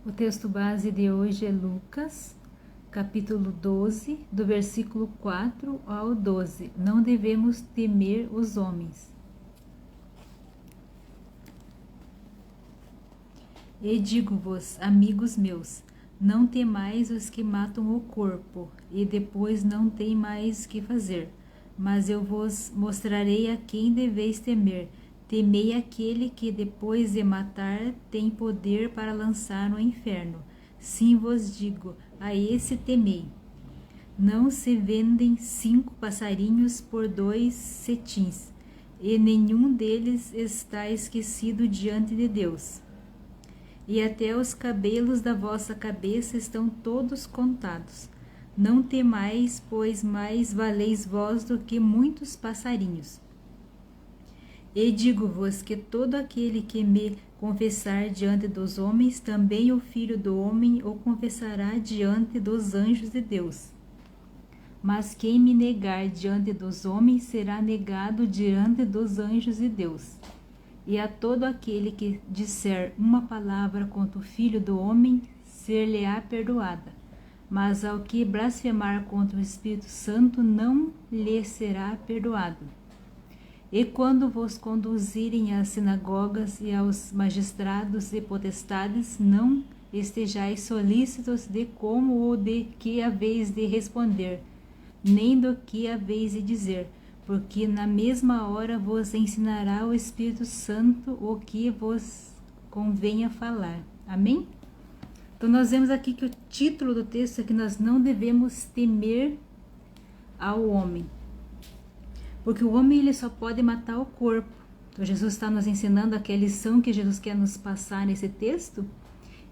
O texto base de hoje é Lucas, capítulo 12, do versículo 4 ao 12. Não devemos temer os homens. E digo-vos, amigos meus, não temais os que matam o corpo, e depois não têm mais que fazer. Mas eu vos mostrarei a quem deveis temer. Temei aquele que, depois de matar, tem poder para lançar no inferno. Sim vos digo, a esse temei. Não se vendem 5 passarinhos por 2 cetins, e nenhum deles está esquecido diante de Deus. E até os cabelos da vossa cabeça estão todos contados. Não temais, pois mais valeis vós do que muitos passarinhos. E digo-vos que todo aquele que me confessar diante dos homens, também o Filho do Homem o confessará diante dos anjos de Deus. Mas quem me negar diante dos homens, será negado diante dos anjos de Deus. E a todo aquele que disser uma palavra contra o Filho do Homem, ser-lhe-á perdoada. Mas ao que blasfemar contra o Espírito Santo, não lhe será perdoado. E quando vos conduzirem às sinagogas e aos magistrados e potestades, não estejais solícitos de como ou de que haveis de responder, nem do que haveis de dizer, porque na mesma hora vos ensinará o Espírito Santo o que vos convenha falar. Amém? Então nós vemos aqui que o título do texto é que nós não devemos temer ao homem. Porque o homem ele só pode matar o corpo. Então Jesus está nos ensinando aqui a lição que Jesus quer nos passar nesse texto,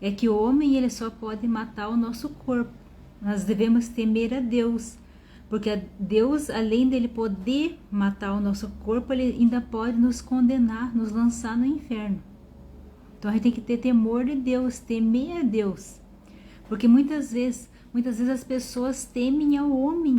é que o homem ele só pode matar o nosso corpo. Nós devemos temer a Deus, porque Deus, além dele poder matar o nosso corpo, ele ainda pode nos condenar, nos lançar no inferno. Então a gente tem que ter temor de Deus, temer a Deus. Porque muitas vezes as pessoas temem ao homem.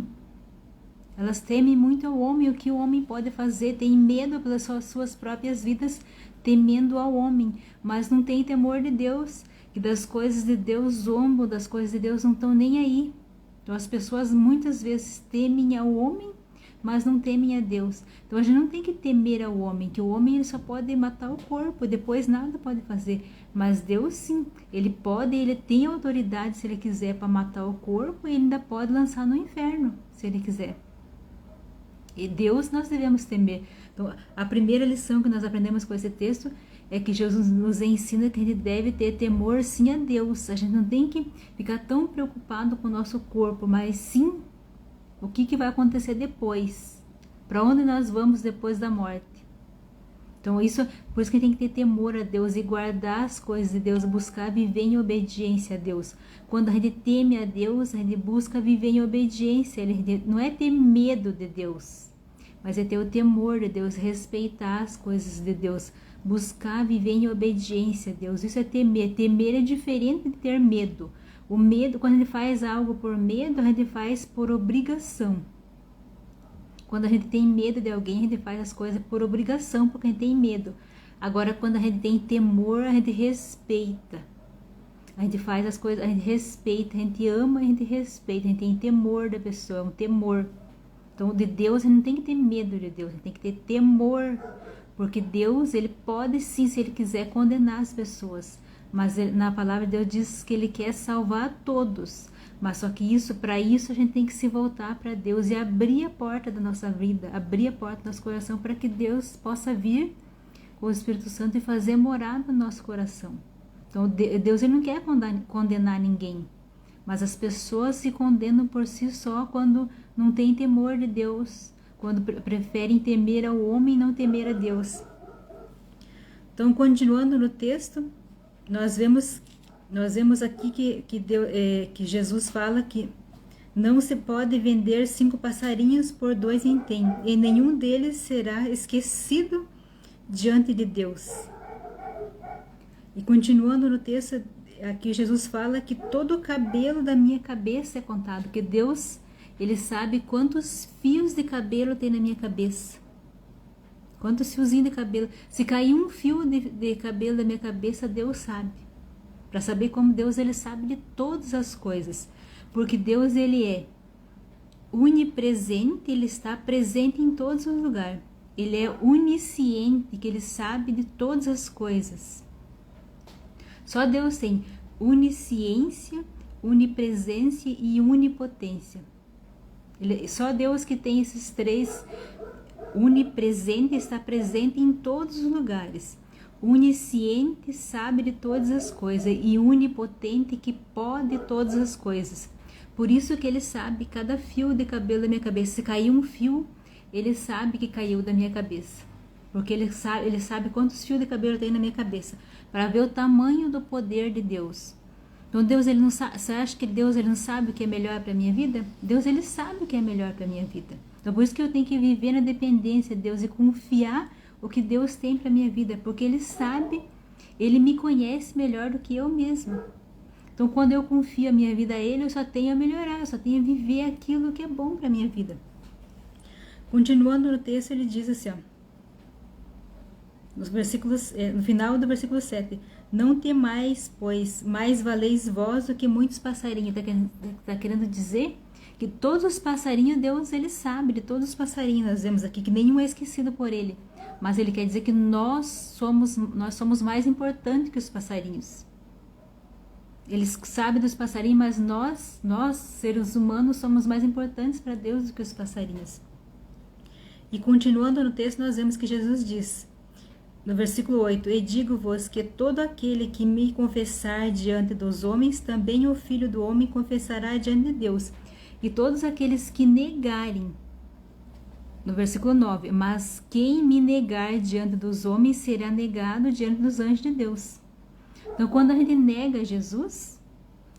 Elas temem muito ao homem, o que o homem pode fazer, tem medo pelas suas próprias vidas, temendo ao homem, mas não tem temor de Deus, que das coisas de Deus zombam, das coisas de Deus não estão nem aí. Então as pessoas muitas vezes temem ao homem, mas não temem a Deus. Então a gente não tem que temer ao homem, que o homem ele só pode matar o corpo, depois nada pode fazer. Mas Deus sim, ele pode, ele tem autoridade se ele quiser para matar o corpo, e ele ainda pode lançar no inferno, se ele quiser. E Deus nós devemos temer. Então, a primeira lição que nós aprendemos com esse texto é que Jesus nos ensina que a gente deve ter temor sim a Deus. A gente não tem que ficar tão preocupado com o nosso corpo, mas sim o que vai acontecer depois. Para onde nós vamos depois da morte. Então, por isso que a gente tem que ter temor a Deus e guardar as coisas de Deus, buscar viver em obediência a Deus. Quando a gente teme a Deus, a gente busca viver em obediência. Não é ter medo de Deus, mas é ter o temor de Deus, respeitar as coisas de Deus, buscar viver em obediência a Deus. Isso é temer. Temer é diferente de ter medo. O medo, quando a gente faz algo por medo, a gente faz por obrigação. Quando a gente tem medo de alguém, a gente faz as coisas por obrigação, porque a gente tem medo. Agora, quando a gente tem temor, a gente respeita. A gente faz as coisas, a gente respeita, a gente ama, a gente respeita. A gente tem temor da pessoa, um temor. Então, de Deus, a gente não tem que ter medo de Deus, a gente tem que ter temor. Porque Deus, ele pode sim, se ele quiser, condenar as pessoas. Mas na palavra de Deus diz que ele quer salvar todos. Mas só que para isso a gente tem que se voltar para Deus e abrir a porta da nossa vida, abrir a porta do nosso coração para que Deus possa vir com o Espírito Santo e fazer morar no nosso coração. Então Deus ele não quer condenar ninguém, mas as pessoas se condenam por si só quando não tem temor de Deus, quando preferem temer ao homem e não temer a Deus. Então, continuando no texto, nós vemos aqui que Jesus fala que não se pode vender 5 passarinhos por 2 centéns, e nenhum deles será esquecido diante de Deus. E continuando no texto, aqui Jesus fala que todo o cabelo da minha cabeça é contado, que Deus, ele sabe quantos fios de cabelo tem na minha cabeça. Quantos fiozinhos de cabelo. Se cair um fio de cabelo da minha cabeça, Deus sabe. para saber como Deus ele sabe de todas as coisas, porque Deus ele é onipresente, ele está presente em todos os lugares. Ele é onisciente, que ele sabe de todas as coisas. Só Deus tem onisciência, onipresença e onipotência. Só Deus que tem esses três. Onipresente, está presente em todos os lugares. Onisciente, sabe de todas as coisas, e onipotente, que pode todas as coisas. Por isso que ele sabe cada fio de cabelo da minha cabeça. Se cair um fio, ele sabe que caiu da minha cabeça, porque ele sabe quantos fios de cabelo tem na minha cabeça, para ver o tamanho do poder de Deus. Então Deus ele não sabe. Você acha que Deus ele não sabe o que é melhor para minha vida? Deus ele sabe o que é melhor para minha vida. Então por isso que eu tenho que viver na dependência de Deus e confiar o que Deus tem para minha vida, porque ele sabe, ele me conhece melhor do que eu mesma. Então quando eu confio a minha vida a ele, eu só tenho a melhorar, eu só tenho a viver aquilo que é bom para minha vida. Continuando no texto, ele diz assim, ó, no final do versículo 7, não temais, pois mais valeis vós do que muitos passarinhos. Está querendo dizer que todos os passarinhos, Deus ele sabe de todos os passarinhos. Nós vemos aqui que nenhum é esquecido por ele, mas ele quer dizer que nós somos mais importantes que os passarinhos. Ele sabe dos passarinhos, mas nós seres humanos, somos mais importantes para Deus do que os passarinhos. E continuando no texto, nós vemos que Jesus diz, no versículo 8, e digo-vos que todo aquele que me confessar diante dos homens, também o Filho do Homem confessará diante de Deus. E todos aqueles que negarem, no versículo 9, mas quem me negar diante dos homens, será negado diante dos anjos de Deus. Então quando a gente nega Jesus,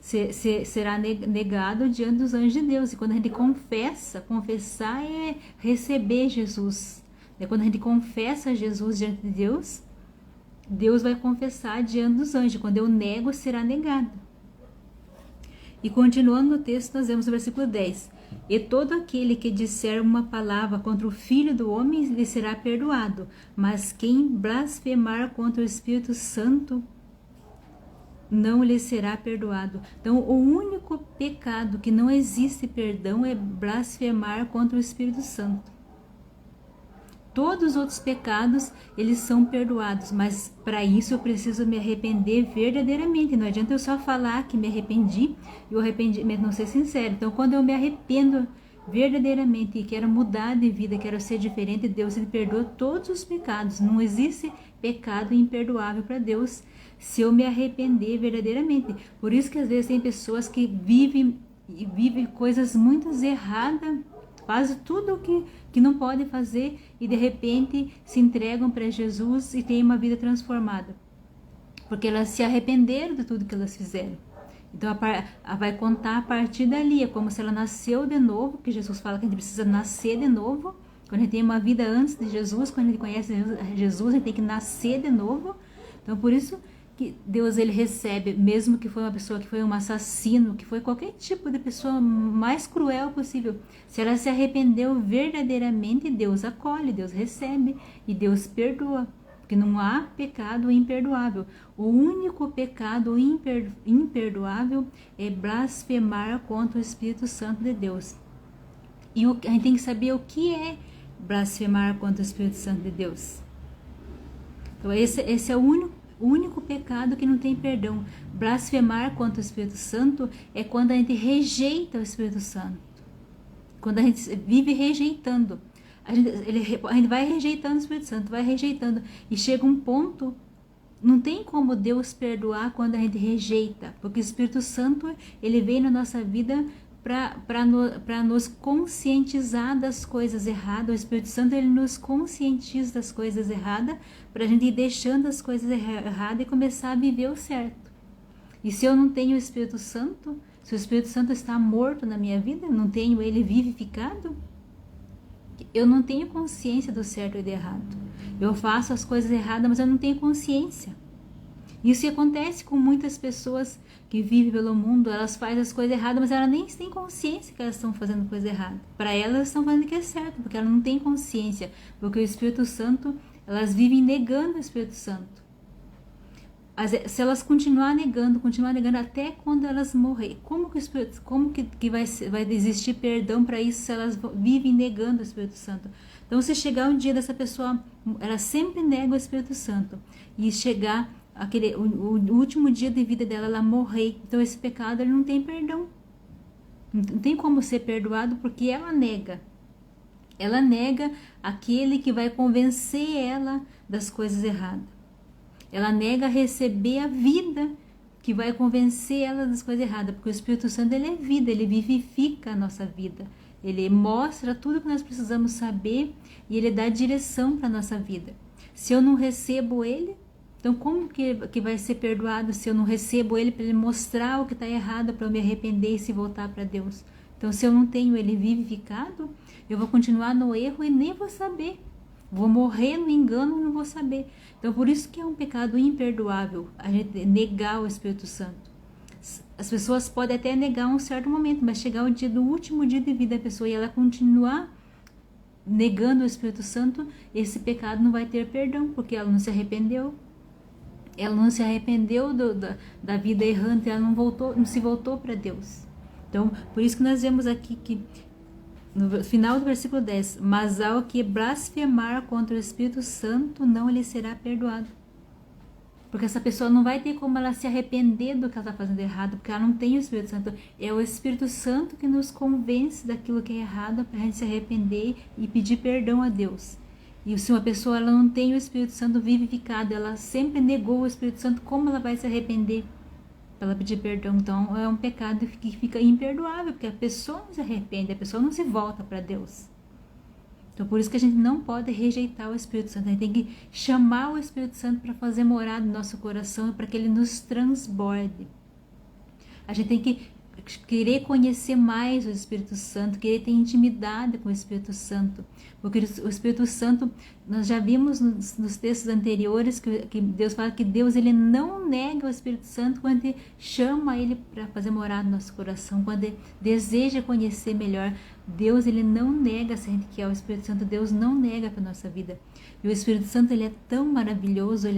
será negado diante dos anjos de Deus. E quando a gente confessar é receber Jesus. Quando a gente confessa Jesus diante de Deus, Deus vai confessar diante dos anjos. Quando eu nego, será negado. E continuando no texto, nós vemos o versículo 10. E todo aquele que disser uma palavra contra o Filho do Homem, lhe será perdoado. Mas quem blasfemar contra o Espírito Santo, não lhe será perdoado. Então, o único pecado que não existe perdão é blasfemar contra o Espírito Santo. Todos os outros pecados, eles são perdoados, mas para isso eu preciso me arrepender verdadeiramente. Não adianta eu só falar que me arrependi e o arrependimento não ser sincero. Então, quando eu me arrependo verdadeiramente e quero mudar de vida, quero ser diferente, Deus ele perdoa todos os pecados. Não existe pecado imperdoável para Deus se eu me arrepender verdadeiramente. Por isso que às vezes tem pessoas que vivem coisas muito erradas, fazem tudo o que não podem fazer e de repente se entregam para Jesus e têm uma vida transformada, porque elas se arrependeram de tudo que elas fizeram. Então ela vai contar a partir dali, é como se ela nasceu de novo, porque Jesus fala que a gente precisa nascer de novo. Quando a gente tem uma vida antes de Jesus, quando a gente conhece Jesus, a gente tem que nascer de novo. Então por isso que Deus ele recebe, mesmo que foi uma pessoa que foi um assassino, que foi qualquer tipo de pessoa mais cruel possível, se ela se arrependeu verdadeiramente, Deus acolhe, Deus recebe e Deus perdoa, porque não há pecado imperdoável. O único pecado imperdoável é blasfemar contra o Espírito Santo de Deus. E a gente tem que saber o que é blasfemar contra o Espírito Santo de Deus. Então esse é o único pecado que não tem perdão. Blasfemar contra o Espírito Santo é quando a gente rejeita o Espírito Santo. Quando a gente vive rejeitando. A gente vai rejeitando o Espírito Santo, vai rejeitando. E chega um ponto, não tem como Deus perdoar quando a gente rejeita. Porque o Espírito Santo, ele vem na nossa vida para nos conscientizar das coisas erradas. O Espírito Santo ele nos conscientiza das coisas erradas, para a gente ir deixando as coisas erradas e começar a viver o certo. E se eu não tenho o Espírito Santo, se o Espírito Santo está morto na minha vida, não tenho ele vivificado, eu não tenho consciência do certo e do errado. Eu faço as coisas erradas, mas eu não tenho consciência. Isso acontece com muitas pessoas que vivem pelo mundo. Elas fazem as coisas erradas, mas elas nem têm consciência que elas estão fazendo coisa errada. Para elas, elas estão fazendo o que é certo, porque elas não têm consciência. Porque o Espírito Santo, elas vivem negando o Espírito Santo. Se elas continuar negando até quando elas morrerem, como que vai existir perdão para isso se elas vivem negando o Espírito Santo? Então, se chegar um dia dessa pessoa, ela sempre nega o Espírito Santo, e chegar o último dia de vida dela, ela morrer, então esse pecado ele não tem perdão, não tem como ser perdoado, porque ela nega aquele que vai convencer ela das coisas erradas. Ela nega receber a vida que vai convencer ela das coisas erradas, porque o Espírito Santo ele é vida, ele vivifica a nossa vida, ele mostra tudo que nós precisamos saber e ele dá direção para a nossa vida. Se eu não recebo ele, então como que vai ser perdoado se eu não recebo ele para ele mostrar o que está errado, para eu me arrepender e se voltar para Deus? Então, se eu não tenho ele vivificado, eu vou continuar no erro e nem vou saber. Vou morrer no engano e não vou saber. Então, por isso que é um pecado imperdoável a gente negar o Espírito Santo. As pessoas podem até negar um certo momento, mas chegar o dia do último dia de vida da pessoa e ela continuar negando o Espírito Santo, esse pecado não vai ter perdão, porque ela não se arrependeu. Ela não se arrependeu da vida errante, ela não se voltou para Deus. Então, por isso que nós vemos aqui que no final do versículo 10, mas ao que blasfemar contra o Espírito Santo não lhe será perdoado. Porque essa pessoa não vai ter como ela se arrepender do que ela está fazendo errado, porque ela não tem o Espírito Santo. É o Espírito Santo que nos convence daquilo que é errado para a gente se arrepender e pedir perdão a Deus. E se uma pessoa ela não tem o Espírito Santo vivificado, ela sempre negou o Espírito Santo, como ela vai se arrepender para ela pedir perdão? Então é um pecado que fica imperdoável, porque a pessoa não se arrepende, a pessoa não se volta para Deus. Então por isso que a gente não pode rejeitar o Espírito Santo, a gente tem que chamar o Espírito Santo para fazer morada no nosso coração, para que ele nos transborde. A gente tem que querer conhecer mais o Espírito Santo, querer ter intimidade com o Espírito Santo, porque o Espírito Santo, nós já vimos nos textos anteriores que Deus fala que Deus ele não nega o Espírito Santo quando ele chama ele para fazer morada no nosso coração, quando ele deseja conhecer melhor. Deus ele não nega, se a gente quer o Espírito Santo, Deus não nega para a nossa vida. E o Espírito Santo ele é tão maravilhoso,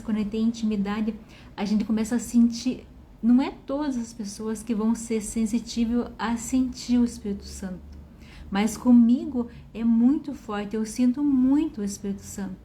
quando ele tem intimidade, a gente começa a sentir. Não é todas as pessoas que vão ser sensitivas a sentir o Espírito Santo. Mas comigo é muito forte, eu sinto muito o Espírito Santo.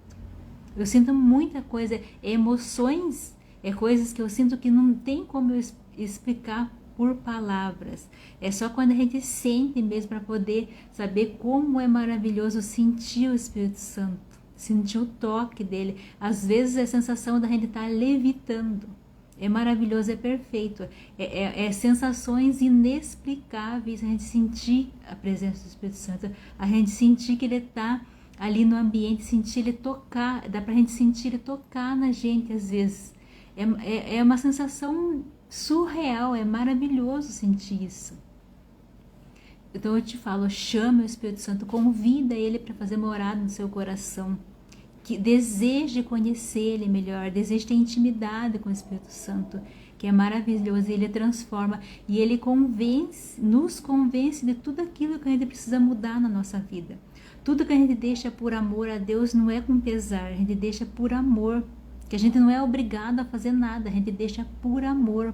Eu sinto muita coisa, emoções, coisas que eu sinto que não tem como eu explicar por palavras. É só quando a gente sente mesmo para poder saber como é maravilhoso sentir o Espírito Santo, sentir o toque dele. Às vezes é a sensação da gente estar levitando. É maravilhoso, é perfeito. É sensações inexplicáveis a gente sentir a presença do Espírito Santo, a gente sentir que ele está ali no ambiente, sentir ele tocar, dá pra gente sentir ele tocar na gente às vezes. É uma sensação surreal, é maravilhoso sentir isso. Então eu te falo, chame o Espírito Santo, convida ele para fazer morada no seu coração. Que deseje conhecer ele melhor, deseje ter intimidade com o Espírito Santo, que é maravilhoso, ele transforma e ele nos convence de tudo aquilo que a gente precisa mudar na nossa vida. Tudo que a gente deixa por amor a Deus não é com pesar, a gente deixa por amor, que a gente não é obrigado a fazer nada, a gente deixa por amor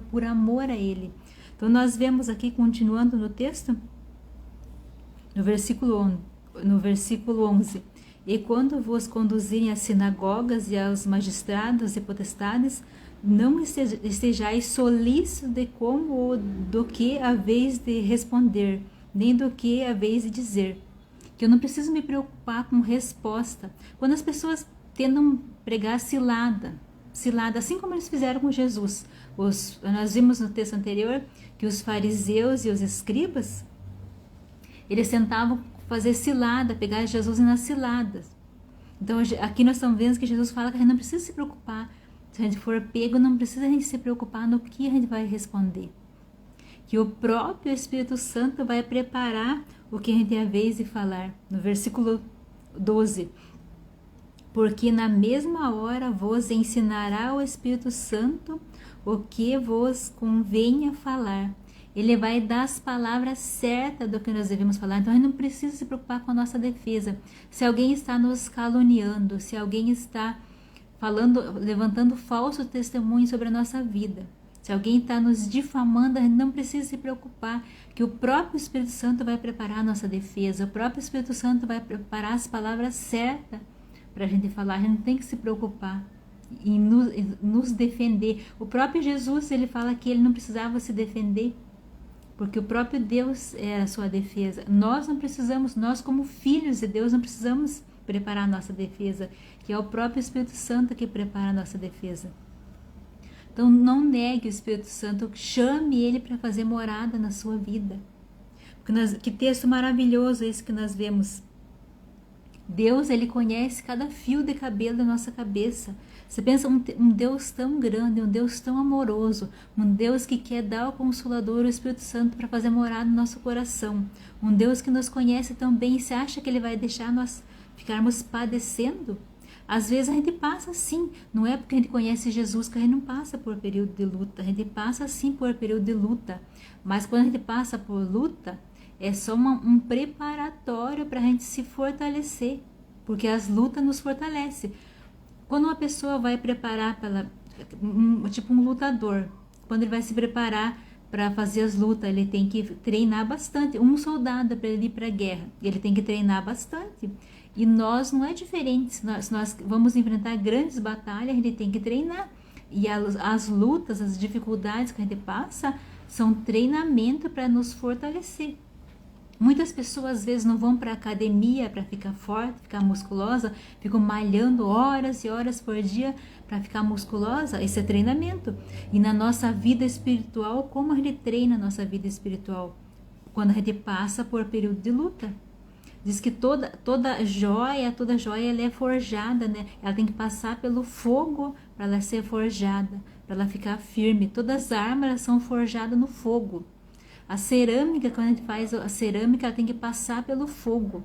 a ele. Então nós vemos aqui, continuando no texto, no versículo 11, e quando vos conduzirem às sinagogas e aos magistrados e potestades, não estejais solícitos de como ou do que haveis de responder, nem do que haveis de dizer. Que eu não preciso me preocupar com resposta. Quando as pessoas tentam pregar cilada, assim como eles fizeram com Jesus. Nós vimos no texto anterior que os fariseus e os escribas, eles tentavam fazer cilada, pegar Jesus nas ciladas. Então aqui nós estamos vendo que Jesus fala que a gente não precisa se preocupar. Se a gente for pego, não precisa a gente se preocupar no que a gente vai responder. Que o próprio Espírito Santo vai preparar o que a gente tem a vez de falar. No versículo 12. Porque na mesma hora vos ensinará o Espírito Santo o que vos convenha falar. Ele vai dar as palavras certas do que nós devemos falar. Então, a gente não precisa se preocupar com a nossa defesa. Se alguém está nos caluniando, se alguém está levantando falso testemunho sobre a nossa vida. Se alguém está nos difamando, a gente não precisa se preocupar, que o próprio Espírito Santo vai preparar a nossa defesa, o próprio Espírito Santo vai preparar as palavras certas para a gente falar. A gente não tem que se preocupar em nos defender. O próprio Jesus, ele fala que ele não precisava se defender, porque o próprio Deus era a sua defesa. Nós não precisamos, nós como filhos de Deus, não precisamos preparar a nossa defesa, que é o próprio Espírito Santo que prepara a nossa defesa. Então não negue o Espírito Santo, chame ele para fazer morada na sua vida. Que texto maravilhoso esse que nós vemos. Deus, ele conhece cada fio de cabelo da nossa cabeça. Você pensa um Deus tão grande, um Deus tão amoroso, um Deus que quer dar ao Consolador, o Espírito Santo, para fazer morada no nosso coração. Um Deus que nos conhece tão bem. Você acha que ele vai deixar nós ficarmos padecendo? Às vezes a gente passa sim, não é porque a gente conhece Jesus que a gente não passa por período de luta, a gente passa sim por período de luta, mas quando a gente passa por luta, é só um preparatório para a gente se fortalecer, porque as lutas nos fortalecem. Quando uma pessoa vai preparar, tipo um lutador, quando ele vai se preparar para fazer as lutas, ele tem que treinar bastante. Um soldado, para ele ir para a guerra, ele tem que treinar bastante. E nós não é diferente. Se nós vamos enfrentar grandes batalhas, a gente tem que treinar. E as lutas, as dificuldades que a gente passa, são treinamento para nos fortalecer. Muitas pessoas às vezes não vão para a academia para ficar forte, ficar musculosa, ficam malhando horas e horas por dia para ficar musculosa. Isso é treinamento. E na nossa vida espiritual, como a gente treina a nossa vida espiritual? Quando a gente passa por período de luta. Diz que toda joia ela é forjada, né? Ela tem que passar pelo fogo para ela ser forjada, para ela ficar firme. Todas as armas elas são forjadas no fogo. A cerâmica, quando a gente faz a cerâmica, ela tem que passar pelo fogo.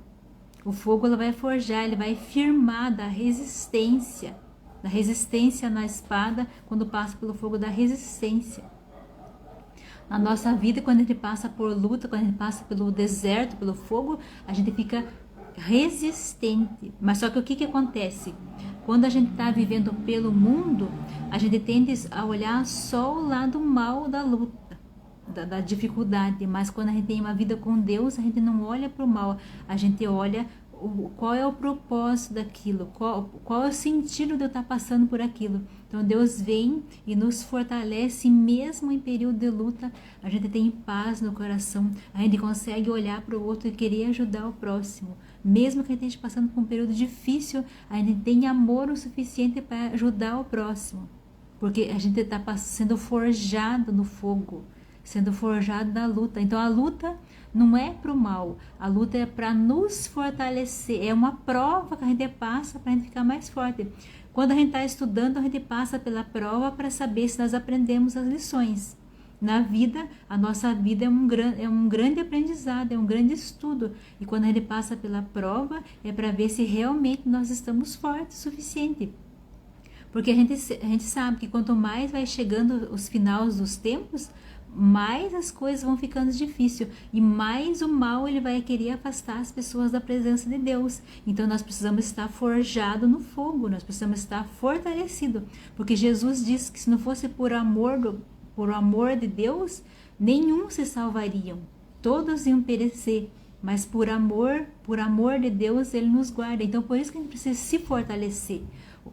O fogo ela vai forjar, ele vai firmar da resistência na espada, quando passa pelo fogo da resistência. Na nossa vida, quando a gente passa por luta, quando a gente passa pelo deserto, pelo fogo, a gente fica resistente. Mas só que o que acontece? Quando a gente está vivendo pelo mundo, a gente tende a olhar só o lado mal da luta, da dificuldade. Mas quando a gente tem uma vida com Deus, a gente não olha para o mal, a gente olha qual é o propósito daquilo, qual é o sentido de eu estar passando por aquilo. Então Deus vem e nos fortalece, mesmo em período de luta, a gente tem paz no coração, a gente consegue olhar para o outro e querer ajudar o próximo. Mesmo que a gente esteja passando por um período difícil, a gente tem amor o suficiente para ajudar o próximo, porque a gente está sendo forjado no fogo, sendo forjado na luta. Então a luta não é para o mal, a luta é para nos fortalecer, é uma prova que a gente passa para a gente ficar mais forte. Quando a gente está estudando, a gente passa pela prova para saber se nós aprendemos as lições. Na vida, a nossa vida é um grande aprendizado, é um grande estudo. E quando a gente passa pela prova, é para ver se realmente nós estamos fortes o suficiente. Porque a gente sabe que quanto mais vai chegando os finais dos tempos, mais as coisas vão ficando difíceis e mais o mal ele vai querer afastar as pessoas da presença de Deus. Então nós precisamos estar forjado no fogo, nós precisamos estar fortalecido, porque Jesus disse que se não fosse por amor de Deus, nenhum se salvariam, todos iam perecer, mas por amor de Deus ele nos guarda. Então por isso que a gente precisa se fortalecer.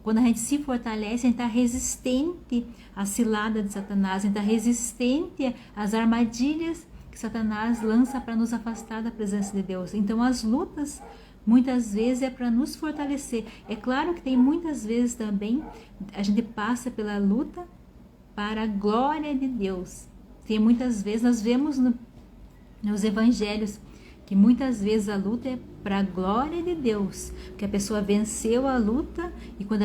Quando a gente se fortalece, a gente está resistente à cilada de Satanás, a gente está resistente às armadilhas que Satanás lança para nos afastar da presença de Deus. Então as lutas, muitas vezes, é para nos fortalecer. É claro que tem muitas vezes também, a gente passa pela luta para a glória de Deus. Tem muitas vezes, nós vemos nos evangelhos, que muitas vezes a luta é para a glória de Deus, que a pessoa venceu a luta e quando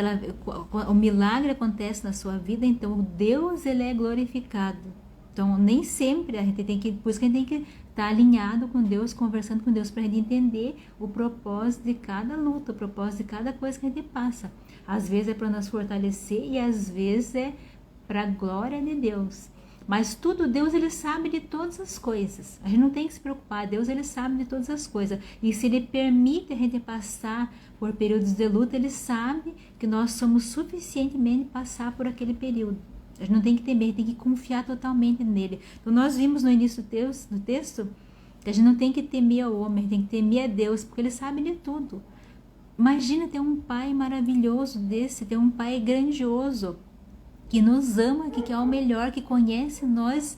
o milagre acontece na sua vida, então o Deus ele é glorificado. Então nem sempre a gente tem que, por isso que a gente tem que estar alinhado com Deus, conversando com Deus, para a gente entender o propósito de cada luta, o propósito de cada coisa que a gente passa. Às vezes é para nos fortalecer e às vezes é para a glória de Deus. Mas tudo, Deus, ele sabe de todas as coisas. A gente não tem que se preocupar. Deus, ele sabe de todas as coisas. E se ele permite a gente passar por períodos de luta, ele sabe que nós somos suficientemente passar por aquele período. A gente não tem que temer, tem que confiar totalmente nele. Então, nós vimos no início do texto que a gente não tem que temer ao homem, tem que temer a Deus, porque ele sabe de tudo. Imagina ter um pai maravilhoso desse, ter um pai grandioso, que nos ama, que quer o melhor, que conhece nós,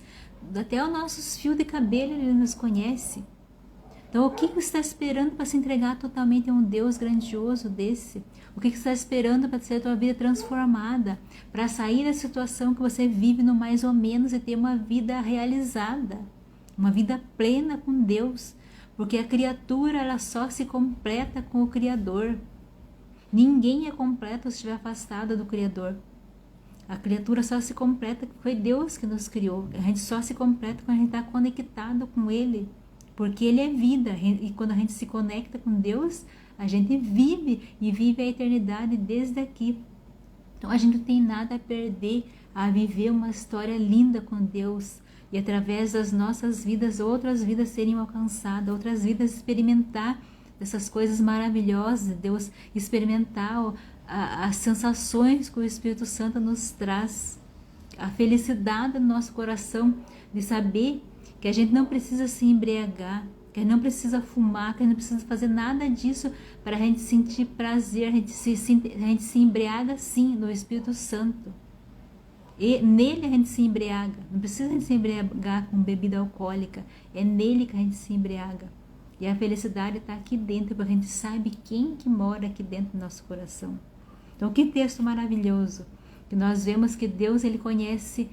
até os nossos fios de cabelo ele nos conhece. Então, o que você está esperando para se entregar totalmente a um Deus grandioso desse? O que você está esperando para ter a tua vida transformada? Para sair da situação que você vive no mais ou menos e ter uma vida realizada, uma vida plena com Deus. Porque a criatura, ela só se completa com o Criador. Ninguém é completo se estiver afastada do Criador. A criatura só se completa porque foi Deus que nos criou. A gente só se completa quando a gente está conectado com Ele. Porque Ele é vida. E quando a gente se conecta com Deus, a gente vive e vive a eternidade desde aqui. Então a gente não tem nada a perder a viver uma história linda com Deus. E através das nossas vidas, outras vidas serem alcançadas, outras vidas experimentar essas coisas maravilhosas de Deus, experimentar as sensações que o Espírito Santo nos traz, a felicidade no nosso coração de saber que a gente não precisa se embriagar, que a gente não precisa fumar, que a gente não precisa fazer nada disso para a gente sentir prazer. A gente se embriaga sim no Espírito Santo. E nele a gente se embriaga. Não precisa a gente se embriagar com bebida alcoólica. É nele que a gente se embriaga. E a felicidade está aqui dentro, porque a gente sabe quem que mora aqui dentro do nosso coração. Então, que texto maravilhoso. Que nós vemos que Deus, ele conhece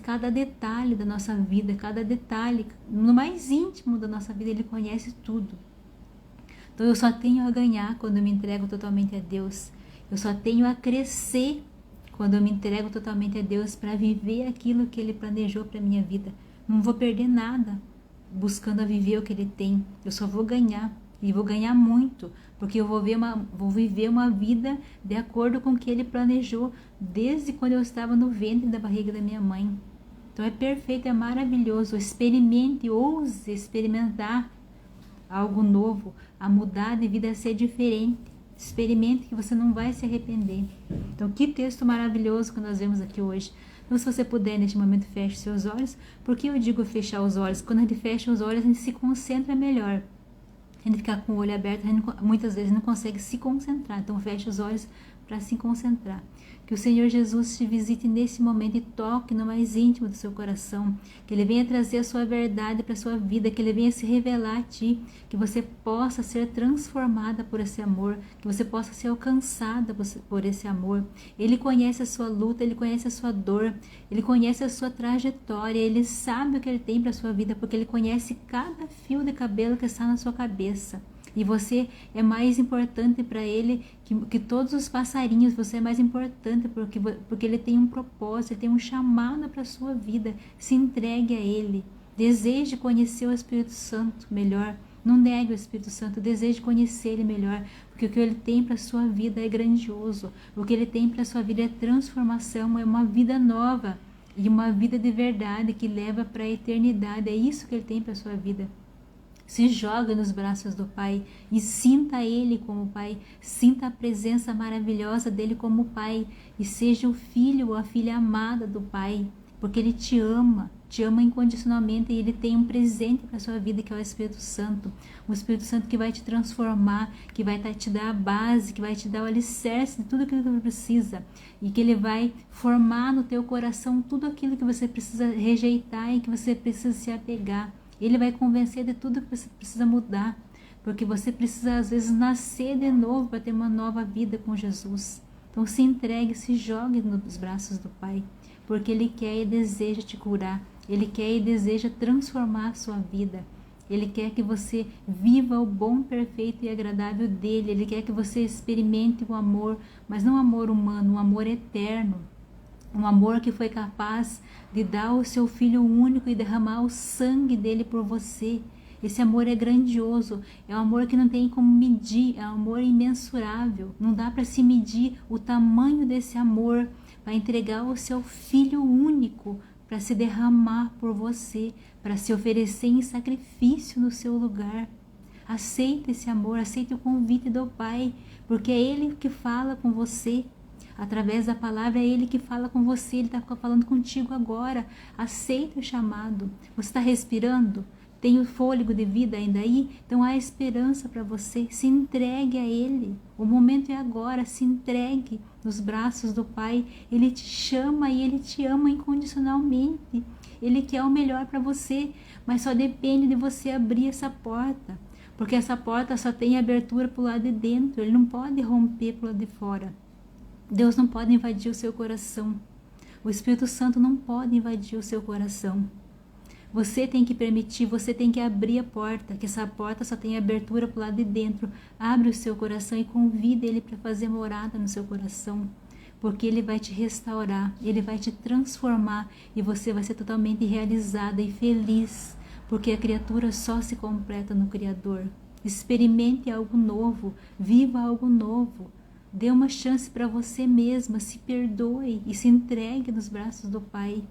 cada detalhe da nossa vida, cada detalhe, no mais íntimo da nossa vida, ele conhece tudo. Então, eu só tenho a ganhar quando eu me entrego totalmente a Deus. Eu só tenho a crescer quando eu me entrego totalmente a Deus para viver aquilo que Ele planejou para a minha vida. Não vou perder nada buscando a viver o que Ele tem. Eu só vou ganhar. E vou ganhar muito. Porque eu vou viver uma vida de acordo com o que Ele planejou desde quando eu estava no ventre da barriga da minha mãe. Então é perfeito, é maravilhoso. Experimente, ouse experimentar algo novo. A mudar de vida, a ser diferente. Experimente que você não vai se arrepender. Então, que texto maravilhoso que nós vemos aqui hoje. Então, se você puder, neste momento, feche seus olhos. Por que eu digo fechar os olhos? Quando a gente fecha os olhos, a gente se concentra melhor. A gente ficar com o olho aberto, a gente muitas vezes não consegue se concentrar. Então, feche os olhos para se concentrar. Que o Senhor Jesus te visite nesse momento e toque no mais íntimo do seu coração. Que Ele venha trazer a sua verdade para a sua vida. Que Ele venha se revelar a ti. Que você possa ser transformada por esse amor. Que você possa ser alcançada por esse amor. Ele conhece a sua luta, Ele conhece a sua dor. Ele conhece a sua trajetória. Ele sabe o que Ele tem para a sua vida. Porque Ele conhece cada fio de cabelo que está na sua cabeça. E você é mais importante para Ele que todos os passarinhos. Você é mais importante porque Ele tem um propósito, Ele tem um chamado para a sua vida. Se entregue a Ele. Deseje conhecer o Espírito Santo melhor. Não negue o Espírito Santo. Deseje conhecer Ele melhor. Porque o que Ele tem para a sua vida é grandioso. O que Ele tem para a sua vida é transformação, é uma vida nova. E uma vida de verdade que leva para a eternidade. É isso que Ele tem para a sua vida. Se joga nos braços do Pai e sinta Ele como Pai, sinta a presença maravilhosa dEle como Pai e seja o filho ou a filha amada do Pai, porque Ele te ama incondicionalmente e Ele tem um presente para a sua vida que é o Espírito Santo. O Espírito Santo que vai te transformar, que vai te dar a base, que vai te dar o alicerce de tudo aquilo que você precisa e que Ele vai formar no teu coração tudo aquilo que você precisa rejeitar e que você precisa se apegar. Ele vai convencer de tudo que você precisa mudar, porque você precisa às vezes nascer de novo para ter uma nova vida com Jesus. Então se entregue, se jogue nos braços do Pai, porque Ele quer e deseja te curar, Ele quer e deseja transformar a sua vida. Ele quer que você viva o bom, perfeito e agradável dEle. Ele quer que você experimente o amor, mas não o amor humano, o amor eterno. Um amor que foi capaz de dar o seu Filho único e derramar o sangue dele por você. Esse amor é grandioso, é um amor que não tem como medir, é um amor imensurável. Não dá para se medir o tamanho desse amor, para entregar o seu Filho único, para se derramar por você, para se oferecer em sacrifício no seu lugar. Aceita esse amor, aceita o convite do Pai, porque é Ele que fala com você. Através da palavra é Ele que fala com você, Ele está falando contigo agora. Aceita o chamado. Você está respirando? Tem o fôlego de vida ainda aí? Então há esperança para você. Se entregue a Ele. O momento é agora. Se entregue nos braços do Pai. Ele te chama e Ele te ama incondicionalmente. Ele quer o melhor para você, mas só depende de você abrir essa porta. Porque essa porta só tem abertura para o lado de dentro. Ele não pode romper para o lado de fora. Deus não pode invadir o seu coração. O Espírito Santo não pode invadir o seu coração. Você tem que permitir, você tem que abrir a porta, que essa porta só tem abertura para o lado de dentro. Abre o seu coração e convida Ele para fazer morada no seu coração. Porque Ele vai te restaurar, Ele vai te transformar e você vai ser totalmente realizada e feliz. Porque a criatura só se completa no Criador. Experimente algo novo, viva algo novo. Dê uma chance para você mesma, se perdoe e se entregue nos braços do Pai.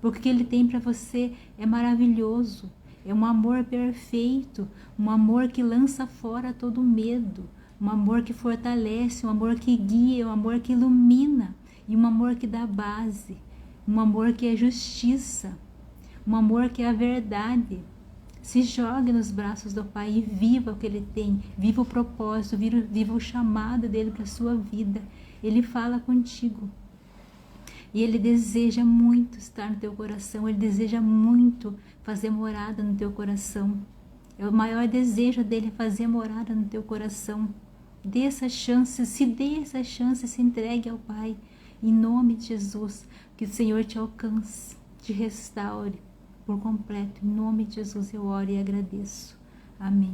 Porque o que Ele tem para você é maravilhoso, é um amor perfeito, um amor que lança fora todo medo, um amor que fortalece, um amor que guia, um amor que ilumina e um amor que dá base, um amor que é justiça, um amor que é a verdade. Se jogue nos braços do Pai e viva o que Ele tem, viva o propósito, viva o chamado dEle para a sua vida. Ele fala contigo. E Ele deseja muito estar no teu coração, Ele deseja muito fazer morada no teu coração. É o maior desejo dEle, fazer morada no teu coração. Dê essa chance, se dê essa chance, se entregue ao Pai. Em nome de Jesus, que o Senhor te alcance, te restaure por completo. Em nome de Jesus eu oro e agradeço. Amém.